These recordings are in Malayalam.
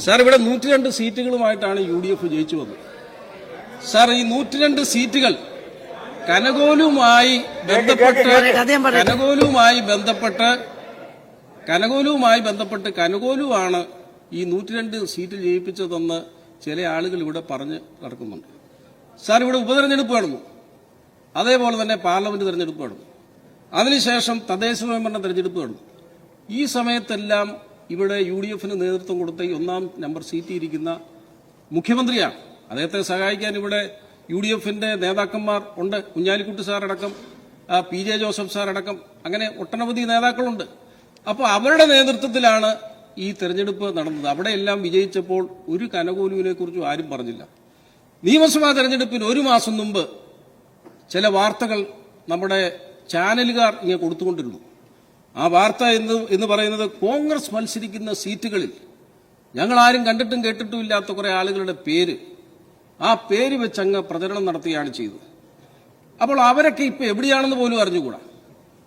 സാർ, ഇവിടെ 102 സീറ്റുകളുമായിട്ടാണ് UDF ജയിച്ചു വന്നത്. സാർ, ഈ 102 സീറ്റുകൾ കനകോലുമായി ബന്ധപ്പെട്ട് കനകോലുവാണ് ഈ 102 സീറ്റ് ജയിപ്പിച്ചതെന്ന് ചില ആളുകൾ ഇവിടെ പറഞ്ഞ് നടക്കുന്നുണ്ട്. സാർ, ഇവിടെ ഉപതെരഞ്ഞെടുപ്പ് നടന്നു, അതേപോലെ തന്നെ പാർലമെന്റ് തെരഞ്ഞെടുപ്പ് നടന്നു, അതിനുശേഷം തദ്ദേശ സ്വയംഭരണ തെരഞ്ഞെടുപ്പ് നടന്നു. ഈ സമയത്തെല്ലാം ഇവിടെ UDFന് നേതൃത്വം കൊടുത്ത ഈ 1-ാം നമ്പർ സീറ്റ് ഇരിക്കുന്ന മുഖ്യമന്ത്രിയാണ്. അദ്ദേഹത്തെ സഹായിക്കാൻ ഇവിടെ UDFന്റെ നേതാക്കന്മാർ ഉണ്ട്. കുഞ്ഞാലിക്കുട്ടി സാർ അടക്കം, PJ ജോസഫ് സാർ അടക്കം, അങ്ങനെ ഒട്ടനവധി നേതാക്കളുണ്ട്. അപ്പോൾ അവരുടെ നേതൃത്വത്തിലാണ് ഈ തെരഞ്ഞെടുപ്പ് നടന്നത്. അവിടെയെല്ലാം വിജയിച്ചപ്പോൾ ഒരു കനകോലുവിനെ കുറിച്ചും ആരും പറഞ്ഞില്ല. നിയമസഭാ തെരഞ്ഞെടുപ്പിന് 1 മാസം മുമ്പ് ചില വാർത്തകൾ നമ്മുടെ ചാനലുകാർ ഇങ്ങനെ കൊടുത്തുകൊണ്ടിരുന്നു. ആ വാർത്ത എന്ന് പറയുന്നത് കോൺഗ്രസ് മത്സരിക്കുന്ന സീറ്റുകളിൽ ഞങ്ങൾ ആരും കണ്ടിട്ടും കേട്ടിട്ടും ഇല്ലാത്ത കുറെ ആളുകളുടെ പേര്, ആ പേര് വെച്ചങ്ങ് പ്രചരണം നടത്തുകയാണ് ചെയ്തത്. അപ്പോൾ അവരൊക്കെ ഇപ്പൊ എവിടെയാണെന്ന് പോലും അറിഞ്ഞുകൂടാ,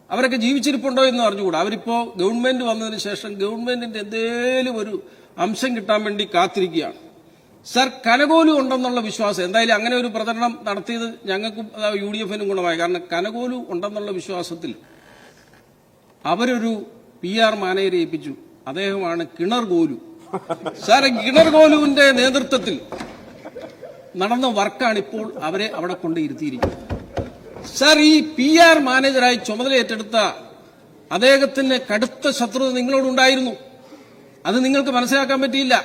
അവരൊക്കെ ജീവിച്ചിരിപ്പുണ്ടോ എന്ന് അറിഞ്ഞുകൂടാ. അവരിപ്പോ ഗവൺമെന്റ് വന്നതിന് ശേഷം ഗവൺമെന്റിന്റെ എന്തേലും ഒരു അംശം കിട്ടാൻ വേണ്ടി കാത്തിരിക്കുകയാണ്. സർ, കനകോലു ഉണ്ടെന്നുള്ള വിശ്വാസം, എന്തായാലും അങ്ങനെ ഒരു പ്രചരണം നടത്തിയത് ഞങ്ങൾക്കും UDFനും ഗുണമായി. കാരണം കനകോലു ഉണ്ടെന്നുള്ള വിശ്വാസത്തിൽ അവരൊരു PR മാനേജരെ ഏൽപ്പിച്ചു. അദ്ദേഹമാണ് കിണർ ഗോലു. സാർ, കിണർ ഗോലുവിന്റെ നേതൃത്വത്തിൽ നടന്ന വർക്കാണ് ഇപ്പോൾ അവരെ അവിടെ കൊണ്ട് ഇരുത്തിയിരിക്കുന്നത്. സാർ, ഈ PR മാനേജറായി ചുമതല ഏറ്റെടുത്ത അദ്ദേഹത്തിന് കടുത്ത ശത്രുത നിങ്ങളോടുണ്ടായിരുന്നു. അത് നിങ്ങൾക്ക് മനസ്സിലാക്കാൻ പറ്റിയില്ല.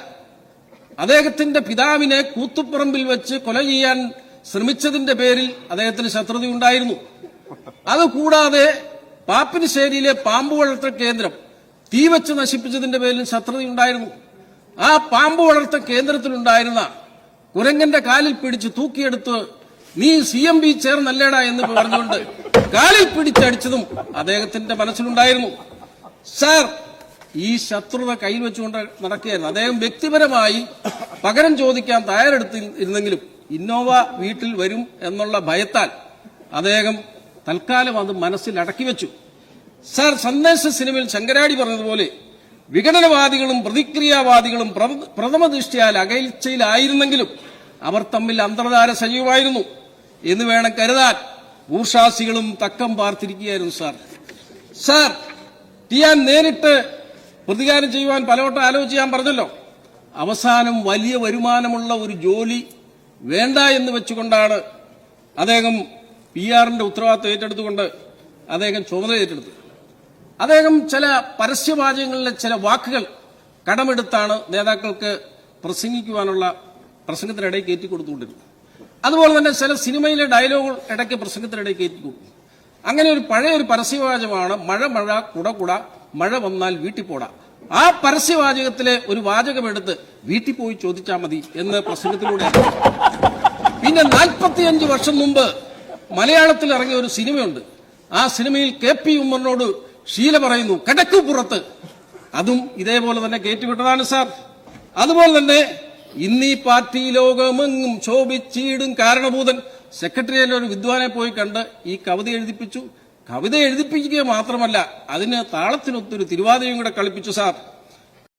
അദ്ദേഹത്തിന്റെ പിതാവിനെ കൂത്തുപറമ്പിൽ വെച്ച് കൊല ചെയ്യാൻ ശ്രമിച്ചതിന്റെ പേരിൽ അദ്ദേഹത്തിന് ശത്രുതയുണ്ടായിരുന്നു. അതുകൂടാതെ പാപ്പിനിശ്ശേരിയിലെ പാമ്പ് വളർത്തൽ കേന്ദ്രം തീവച്ച് നശിപ്പിച്ചതിന്റെ പേരിൽ ശത്രുതയുണ്ടായിരുന്നു. ആ പാമ്പ് വളർത്തൽ കേന്ദ്രത്തിലുണ്ടായിരുന്ന കുരങ്ങന്റെ കാലിൽ പിടിച്ച് തൂക്കിയെടുത്ത് നീ CMB ചേർന്നല്ലേടാ എന്ന് പറഞ്ഞുകൊണ്ട് കാലിൽ പിടിച്ചടിച്ചതും അദ്ദേഹത്തിന്റെ മനസ്സിലുണ്ടായിരുന്നു. സാർ, ഈ ശത്രുത കയ്യിൽ വെച്ചുകൊണ്ട് നടക്കുകയായിരുന്നു. അദ്ദേഹം വ്യക്തിപരമായി പകരം ചോദിക്കാൻ തയ്യാറെടുത്തിരുന്നെങ്കിലും ഇന്നോവ വീട്ടിൽ വരും എന്നുള്ള ഭയത്താൽ അദ്ദേഹം തൽക്കാലം അത് മനസ്സിൽ അടക്കി വെച്ചു. സാർ, സന്ദേശ സിനിമയിൽ ശങ്കരാടി പറഞ്ഞതുപോലെ വിഘടനവാദികളും പ്രതിക്രിയാവാദികളും പ്രഥമ ദൃഷ്ടിയാൽ അകൽച്ചയിലായിരുന്നെങ്കിലും അവർ തമ്മിൽ അന്തർധാര സജീവമായിരുന്നു എന്ന് വേണം കരുതാൻ. ഭൂഷാസികളും തക്കം പാർത്തിരിക്കുകയായിരുന്നു. സാർ, ടിയാൻ നേരിട്ട് പ്രതികാരം ചെയ്യുവാൻ പലവട്ടം ആലോചിച്ച് ഞാൻ പറഞ്ഞല്ലോ. അവസാനം വലിയ വരുമാനമുള്ള ഒരു ജോലി വേണ്ട എന്ന് വെച്ചുകൊണ്ടാണ് അദ്ദേഹം PR-ന്റെ ഉത്തരവാദിത്വം ഏറ്റെടുത്തുകൊണ്ട് അദ്ദേഹം ചുമതല ഏറ്റെടുത്തത്. അദ്ദേഹം ചില പരസ്യവാചകങ്ങളിലെ ചില വാക്കുകൾ കടമെടുത്താണ് നേതാക്കൾക്ക് പ്രസംഗിക്കുവാനുള്ള പ്രസംഗത്തിനിടയിൽ കയറ്റിക്കൊടുത്തുകൊണ്ടിരുന്നത്. അതുപോലെ തന്നെ ചില സിനിമയിലെ ഡയലോഗുകൾ ഇടയ്ക്ക് പ്രസംഗത്തിനിടയിൽ കയറ്റിക്കൊടുക്കും. അങ്ങനെ ഒരു പഴയ ഒരു പരസ്യവാചകമാണ് മഴ മഴ കുട കുട മഴ വന്നാൽ വീട്ടിൽ പോടാ. ആ പരസ്യവാചകത്തിലെ ഒരു വാചകമെടുത്ത് വീട്ടിൽ പോയി ചോദിച്ചാൽ മതി എന്ന് പ്രസംഗത്തിലൂടെ. പിന്നെ 45 വർഷം മുമ്പ് മലയാളത്തിൽ ഇറങ്ങിയ ഒരു സിനിമയുണ്ട്. ആ സിനിമയിൽ KP ഉമ്മറിനോട് ഷീല പറയുന്നു കിടക്കു പുറത്ത്. അതും ഇതേപോലെ തന്നെ കയറ്റിവിട്ടതാണ് സാർ. അതുപോലെ തന്നെ ഇന്നീ പാർട്ടി ലോകമെങ്ങും ശോഭിച്ചീടും കാരണഭൂതൻ സെക്രട്ടറിയേറ്റിൽ ഒരു വിദ്വാനെ പോയി കണ്ട് ഈ കവിത എഴുതിപ്പിച്ചു. കവിത എഴുതിപ്പിക്കുക മാത്രമല്ല അതിന് താളത്തിനൊത്തൊരു തിരുവാതിരയും കൂടെ കളിപ്പിച്ചു സാർ.